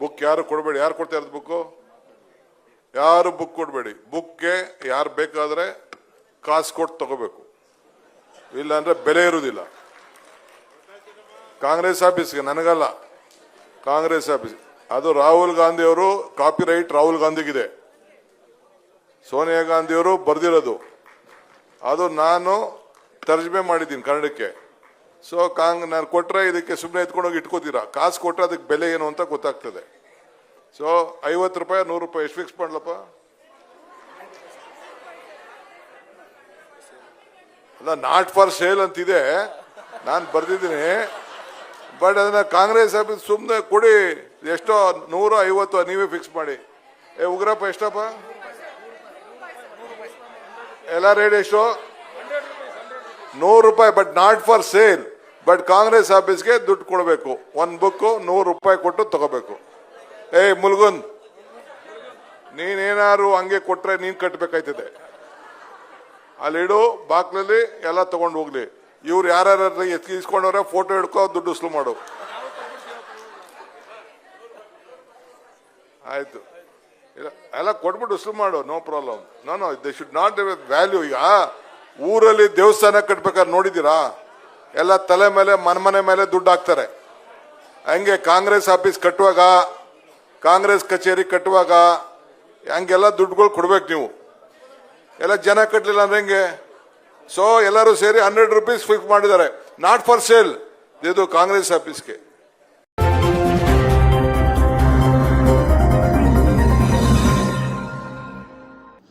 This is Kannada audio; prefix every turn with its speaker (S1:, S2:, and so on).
S1: ಬುಕ್ ಯಾರು ಕೊಡಬೇಡಿ. ಯಾರು ಕೊಡ್ತಾ ಇರೋದು ಬುಕ್ಕು? ಯಾರು ಬುಕ್ ಕೊಡಬೇಡಿ. ಬುಕ್ಗೆ ಯಾರು ಬೇಕಾದ್ರೆ ಕಾಸು ಕೊಟ್ಟು ತಗೋಬೇಕು, ಇಲ್ಲಾಂದ್ರೆ ಬೆಲೆ ಇರುವುದಿಲ್ಲ. ಕಾಂಗ್ರೆಸ್ ಆಫೀಸ್ಗೆ, ನನಗಲ್ಲ, ಕಾಂಗ್ರೆಸ್ ಆಫೀಸ್. ಅದು ರಾಹುಲ್ ಗಾಂಧಿ ಅವರು ಕಾಪಿ ರೈಟ್ ರಾಹುಲ್ ಗಾಂಧಿಗಿದೆ, ಸೋನಿಯಾ ಗಾಂಧಿ ಅವರು ಬರ್ದಿರೋದು, ಅದು ನಾನು ತರ್ಜಮೆ ಮಾಡಿದ್ದೀನಿ ಕನ್ನಡಕ್ಕೆ. ಸೊ ನಾನು ಕೊಟ್ರೆ ಇದಕ್ಕೆ ಸುಮ್ಮನೆ ಎತ್ಕೊಂಡೋಗಿ ಇಟ್ಕೋತೀರಾ? ಕಾಸು ಕೊಟ್ಟರೆ ಅದಕ್ಕೆ ಬೆಲೆ ಏನು ಅಂತ ಗೊತ್ತಾಗ್ತದೆ. ಸೊ 50 ರೂಪಾಯಿ 100 ರೂಪಾಯಿ ಎಷ್ಟು ಫಿಕ್ಸ್ ಮಾಡ್ಲಪ್ಪ? ಅಲ್ಲ, ನಾಟ್ ಫಾರ್ ಸೇಲ್ ಅಂತಿದೆ, ನಾನು ಬರ್ದಿದ್ದೀನಿ. ಬಟ್ ಅದನ್ನ ಕಾಂಗ್ರೆಸ್ ಆಫೀಸ್ ಸುಮ್ಮನೆ ಕೊಡಿ, ಎಷ್ಟೋ 150 ನೀವೇ ಫಿಕ್ಸ್ ಮಾಡಿ. ಉಗ್ರಪ್ಪ ಎಷ್ಟಪ್ಪ ಎಲ್ಲ ರೇಟ್? ಎಷ್ಟು? 100 ರೂಪಾಯಿ, but not for sale. But Congress ಆಫೀಸ್ಗೆ ದುಡ್ಡು ಕೊಡಬೇಕು. ಒಂದು ಬುಕ್ 100 ರೂಪಾಯಿ ಕೊಟ್ಟು ತಗೋಬೇಕು. ಮುಲ್ಗುನ್, ನೀನೇನಾರು ಹಂಗೆ ಕೊಟ್ರೆ ನೀನ್ ಕಟ್ಟಬೇಕಾಯ್ತದೆ. ಅಲ್ಲಿಡು ಬಾಕ್ಲಲ್ಲಿ ಎಲ್ಲ ತಗೊಂಡು ಹೋಗ್ಲಿ. ಇವ್ರು ಯಾರ್ಯಾರು ಇಸ್ಕೊಂಡವ್ರೆ ಫೋಟೋ ಹಿಡ್ಕೋ, ದುಡ್ಡು ಉಸ್ಲು ಮಾಡು. ಆಯ್ತು, ಎಲ್ಲ ಕೊಟ್ಬಿಟ್ಟು ಉಸ್ಲು ಮಾಡು, no problem. No they should not value. ಈಗ ಊರಲ್ಲಿ ದೇವಸ್ಥಾನ ಕಟ್ಬೇಕಾದ್ರೆ ನೋಡಿದ್ದೀರಾ? ಎಲ್ಲ ತಲೆ ಮೇಲೆ ಮನೆ ಮೇಲೆ ದುಡ್ಡು ಹಾಕ್ತಾರೆ. ಹಂಗೆ ಕಾಂಗ್ರೆಸ್ ಆಫೀಸ್ ಕಟ್ಟುವಾಗ, ಕಾಂಗ್ರೆಸ್ ಕಚೇರಿ ಕಟ್ಟುವಾಗ ಹಂಗೆಲ್ಲ ದುಡ್ಡುಗಳು ಕೊಡ್ಬೇಕು ನೀವು. ಎಲ್ಲ ಜನ ಕಟ್ಟಲಿಲ್ಲ ಅಂದ್ರೆ ಹೆಂಗೆ? ಸೊ ಎಲ್ಲರೂ ಸೇರಿ 100 ರೂಪೀಸ್ ಫಿಕ್ಸ್ ಮಾಡಿದ್ದಾರೆ, ನಾಟ್ ಫಾರ್ ಸೇಲ್. ಇದು ಕಾಂಗ್ರೆಸ್ ಆಫೀಸ್ಗೆ.